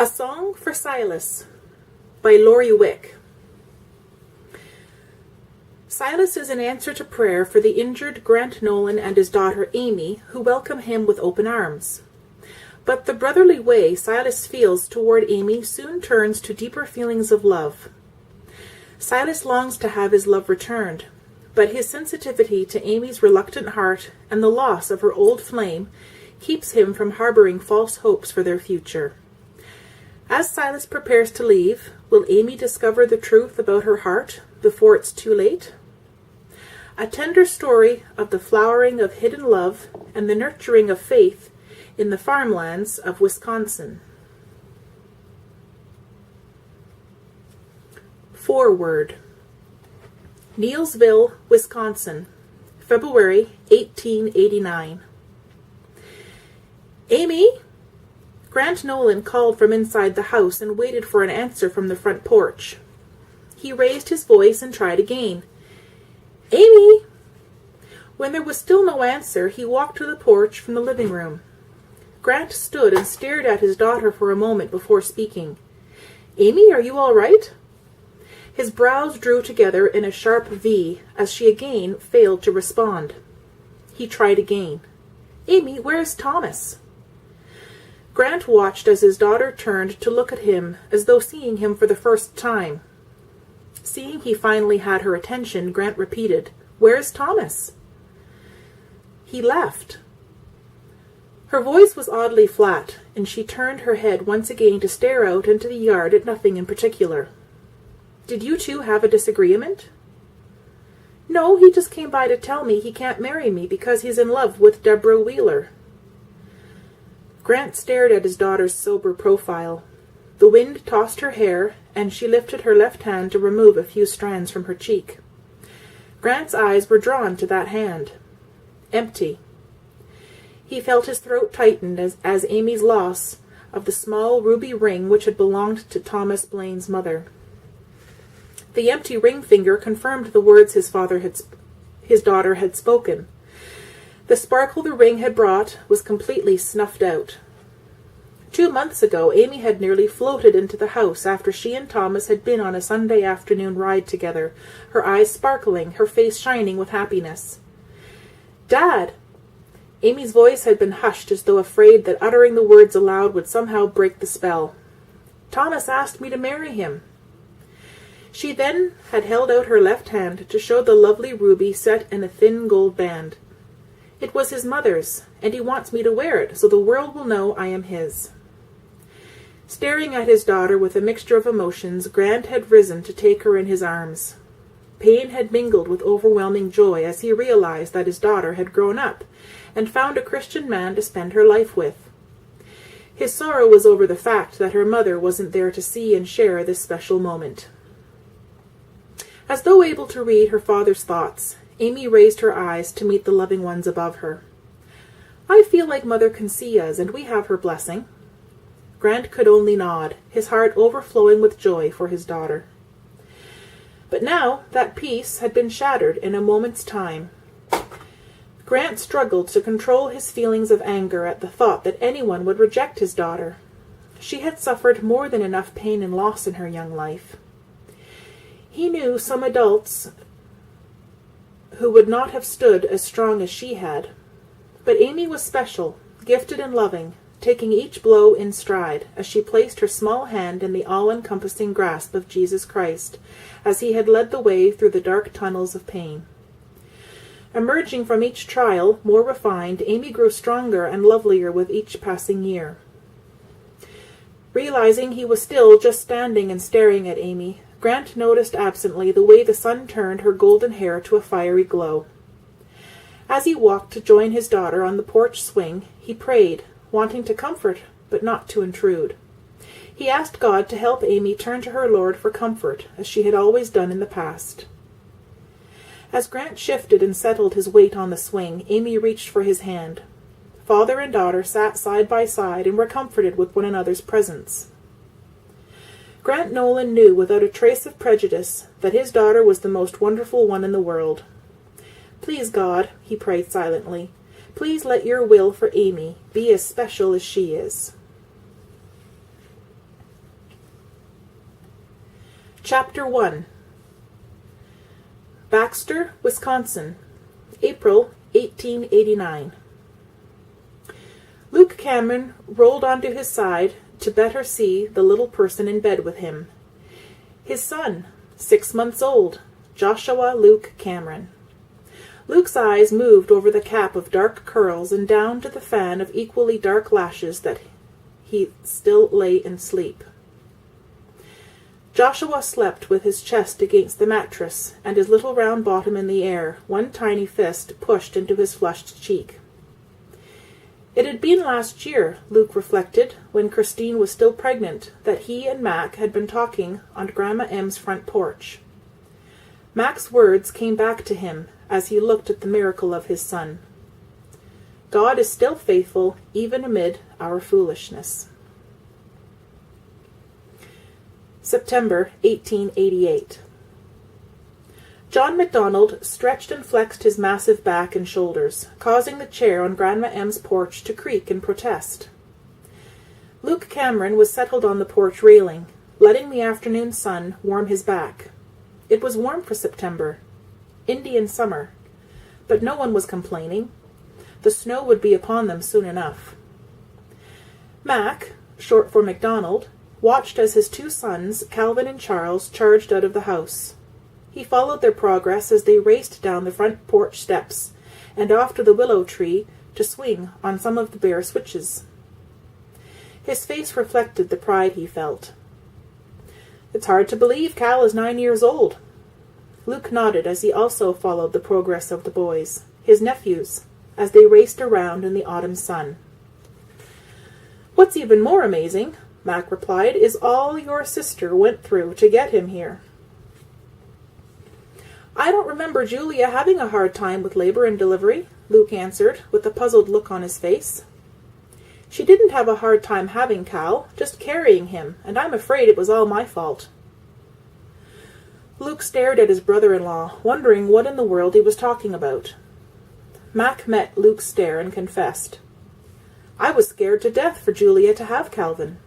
A Song for Silas by Lori Wick. Silas is an answer to prayer for the injured Grant Nolan and his daughter Amy, who welcome him with open arms. But the brotherly way Silas feels toward Amy soon turns to deeper feelings of love. Silas longs to have his love returned, but his sensitivity to Amy's reluctant heart and the loss of her old flame keeps him from harboring false hopes for their future. As Silas prepares to leave, will Amy discover the truth about her heart before it's too late? A tender story of the flowering of hidden love and the nurturing of faith in the farmlands of Wisconsin. Foreword. Neilsville, Wisconsin, February 1889. Amy? Grant Nolan called from inside the house and waited for an answer from the front porch. He raised his voice and tried again. Amy! When there was still no answer, he walked to the porch from the living room. Grant stood and stared at his daughter for a moment before speaking. Amy, are you all right? His brows drew together in a sharp V as she again failed to respond. He tried again. Amy, where is Thomas? Grant watched as his daughter turned to look at him as though seeing him for the first time. Seeing he finally had her attention, Grant repeated, Where is Thomas? He left. Her voice was oddly flat, and she turned her head once again to stare out into the yard at nothing in particular. Did you two have a disagreement? No, he just came by to tell me he can't marry me because he's in love with Deborah Wheeler. Grant stared at his daughter's sober profile. The wind tossed her hair, and she lifted her left hand to remove a few strands from her cheek. Grant's eyes were drawn to that hand. Empty. He felt his throat tighten as Amy's loss of the small ruby ring which had belonged to Thomas Blaine's mother. The empty ring finger confirmed the words his daughter had spoken. The sparkle the ring had brought was completely snuffed out. 2 months ago, Amy had nearly floated into the house after she and Thomas had been on a Sunday afternoon ride together, her eyes sparkling, her face shining with happiness. Dad! Amy's voice had been hushed as though afraid that uttering the words aloud would somehow break the spell. Thomas asked me to marry him. She then had held out her left hand to show the lovely ruby set in a thin gold band. It was his mother's, and he wants me to wear it so the world will know I am his. Staring at his daughter with a mixture of emotions, Grant had risen to take her in his arms. Pain had mingled with overwhelming joy as he realized that his daughter had grown up and found a Christian man to spend her life with. His sorrow was over the fact that her mother wasn't there to see and share this special moment. As though able to read her father's thoughts, Amy raised her eyes to meet the loving ones above her. I feel like Mother can see us, and we have her blessing. Grant could only nod, his heart overflowing with joy for his daughter. But now that peace had been shattered in a moment's time. Grant struggled to control his feelings of anger at the thought that anyone would reject his daughter. She had suffered more than enough pain and loss in her young life. He knew some adults who would not have stood as strong as she had. But Amy was special, gifted and loving, taking each blow in stride as she placed her small hand in the all-encompassing grasp of Jesus Christ as he had led the way through the dark tunnels of pain. Emerging from each trial, more refined, Amy grew stronger and lovelier with each passing year. Realizing he was still just standing and staring at Amy, Grant noticed absently the way the sun turned her golden hair to a fiery glow. As he walked to join his daughter on the porch swing, he prayed, wanting to comfort but not to intrude. He asked God to help Amy turn to her Lord for comfort, as she had always done in the past. As Grant shifted and settled his weight on the swing, Amy reached for his hand. Father and daughter sat side by side and were comforted with one another's presence. Grant Nolan knew without a trace of prejudice that his daughter was the most wonderful one in the world. Please, God, he prayed silently, please let your will for Amy be as special as she is. Chapter 1. Baxter, Wisconsin, April 1889. Luke Cameron rolled onto his side to better see the little person in bed with him. His son, 6 months old, Joshua Luke Cameron. Luke's eyes moved over the cap of dark curls and down to the fan of equally dark lashes that he still lay in sleep. Joshua slept with his chest against the mattress and his little round bottom in the air, one tiny fist pushed into his flushed cheek. It had been last year, Luke reflected, when Christine was still pregnant, that he and Mac had been talking on Grandma M's front porch. Mac's words came back to him as he looked at the miracle of his son. God is still faithful even amid our foolishness. September 1888. John MacDonald stretched and flexed his massive back and shoulders, causing the chair on Grandma M's porch to creak in protest. Luke Cameron was settled on the porch railing, letting the afternoon sun warm his back. It was warm for September, Indian summer, but no one was complaining. The snow would be upon them soon enough. Mac, short for MacDonald, watched as his two sons, Calvin and Charles, charged out of the house. He followed their progress as they raced down the front porch steps and off to the willow tree to swing on some of the bare switches. His face reflected the pride he felt. "It's hard to believe Cal is 9 years old." Luke nodded as he also followed the progress of the boys, his nephews, as they raced around in the autumn sun. "What's even more amazing," Mac replied, "is all your sister went through to get him here." "I don't remember Julia having a hard time with labor and delivery," Luke answered, with a puzzled look on his face. "She didn't have a hard time having Cal, just carrying him, and I'm afraid it was all my fault." Luke stared at his brother-in-law, wondering what in the world he was talking about. Mac met Luke's stare and confessed, "I was scared to death for Julia to have Calvin."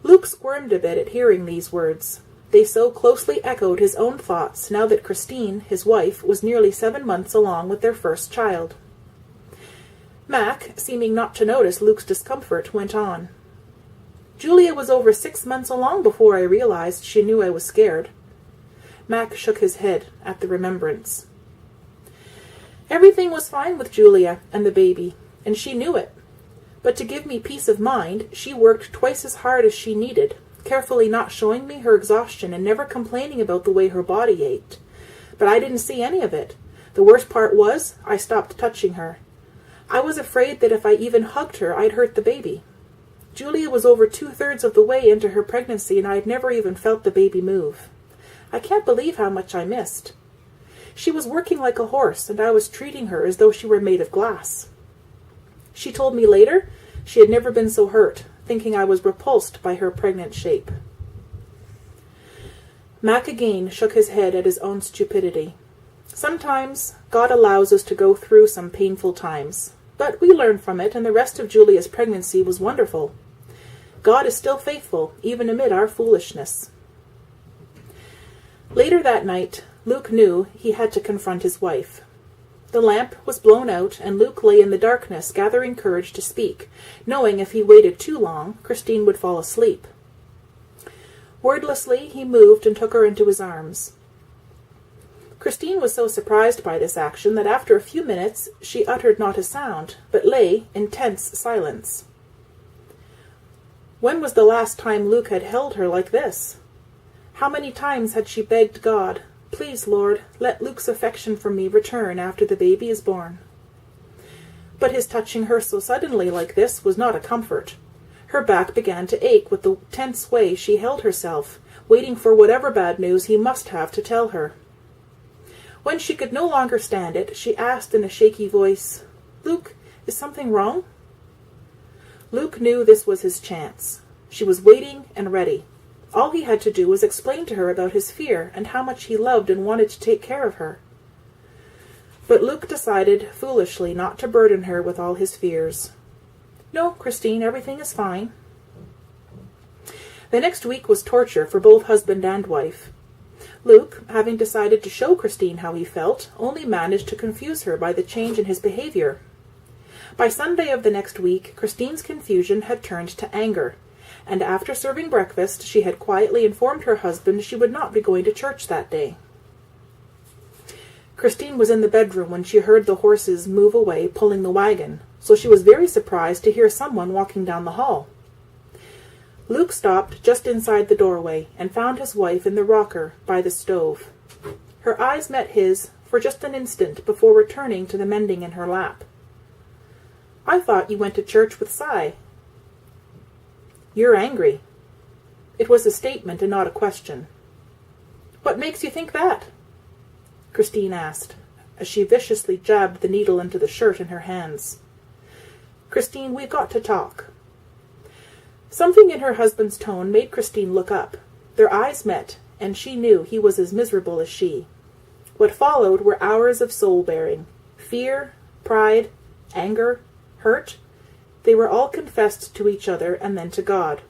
Luke squirmed a bit at hearing these words. They so closely echoed his own thoughts now that Christine, his wife, was nearly 7 months along with their first child. Mac, seeming not to notice Luke's discomfort, went on. "Julia was over 6 months along before I realized she knew I was scared." Mac shook his head at the remembrance. "Everything was fine with Julia and the baby, and she knew it. But to give me peace of mind, she worked twice as hard as she needed, carefully not showing me her exhaustion and never complaining about the way her body ached. But I didn't see any of it. The worst part was, I stopped touching her. I was afraid that if I even hugged her, I'd hurt the baby. Julia was over 2/3 of the way into her pregnancy, and I'd never even felt the baby move. I can't believe how much I missed. She was working like a horse, and I was treating her as though she were made of glass." She told me later she had never been so hurt, thinking I was repulsed by her pregnant shape. Mac again shook his head at his own stupidity. Sometimes God allows us to go through some painful times, but we learn from it, and the rest of Julia's pregnancy was wonderful. God is still faithful, even amid our foolishness. Later that night, Luke knew he had to confront his wife. The lamp was blown out, and Luke lay in the darkness, gathering courage to speak, knowing if he waited too long, Christine would fall asleep. Wordlessly, he moved and took her into his arms. Christine was so surprised by this action that after a few minutes she uttered not a sound, but lay in tense silence. When was the last time Luke had held her like this? How many times had she begged God, "Please, Lord, let Luke's affection for me return after the baby is born"? But his touching her so suddenly like this was not a comfort. Her back began to ache with the tense way she held herself, waiting for whatever bad news he must have to tell her. When she could no longer stand it, she asked in a shaky voice, "Luke, is something wrong?" Luke knew this was his chance. She was waiting and ready. All he had to do was explain to her about his fear and how much he loved and wanted to take care of her. But Luke decided foolishly not to burden her with all his fears. "No, Christine, everything is fine." The next week was torture for both husband and wife. Luke, having decided to show Christine how he felt, only managed to confuse her by the change in his behavior. By Sunday of the next week, Christine's confusion had turned to anger, and after serving breakfast, she had quietly informed her husband she would not be going to church that day. Christine was in the bedroom when she heard the horses move away, pulling the wagon, so she was very surprised to hear someone walking down the hall. Luke stopped just inside the doorway and found his wife in the rocker by the stove. Her eyes met his for just an instant before returning to the mending in her lap. "I thought you went to church with Si." "You're angry." It was a statement and not a question. "What makes you think that?" Christine asked, as she viciously jabbed the needle into the shirt in her hands. "Christine, we've got to talk." Something in her husband's tone made Christine look up. Their eyes met, and she knew he was as miserable as she. What followed were hours of soul-bearing. Fear, pride, anger, hurt. They were all confessed to each other and then to God.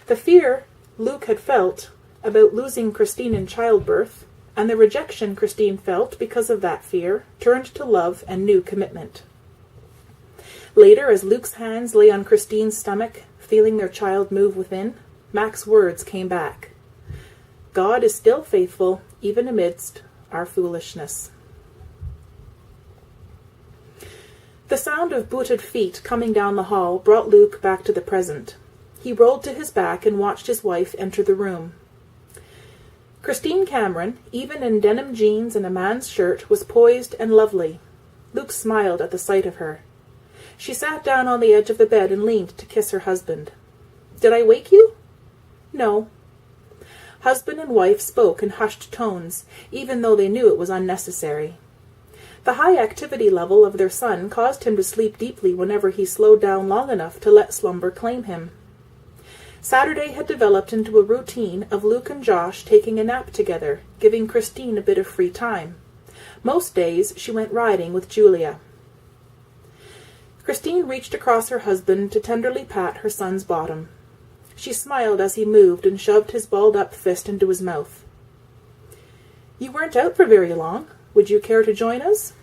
The fear Luke had felt about losing Christine in childbirth, and the rejection Christine felt because of that fear, turned to love and new commitment. Later, as Luke's hands lay on Christine's stomach, feeling their child move within, Mac's words came back. God is still faithful, even amidst our foolishness. The sound of booted feet coming down the hall brought Luke back to the present. He rolled to his back and watched his wife enter the room. Christine Cameron, even in denim jeans and a man's shirt, was poised and lovely. Luke smiled at the sight of her. She sat down on the edge of the bed and leaned to kiss her husband. "Did I wake you?" "No." Husband and wife spoke in hushed tones, even though they knew it was unnecessary. The high activity level of their son caused him to sleep deeply whenever he slowed down long enough to let slumber claim him. Saturday had developed into a routine of Luke and Josh taking a nap together, giving Christine a bit of free time. Most days she went riding with Julia. Christine reached across her husband to tenderly pat her son's bottom. She smiled as he moved and shoved his balled-up fist into his mouth. "You weren't out for very long. Would you care to join us?"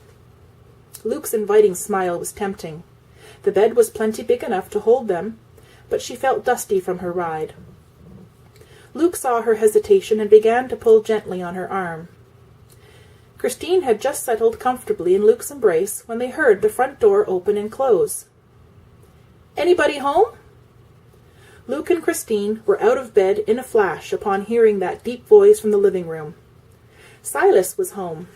Luke's inviting smile was tempting. The bed was plenty big enough to hold them, but she felt dusty from her ride. Luke saw her hesitation and began to pull gently on her arm. Christine had just settled comfortably in Luke's embrace when they heard the front door open and close. "Anybody home?" Luke and Christine were out of bed in a flash upon hearing that deep voice from the living room. Silas was home.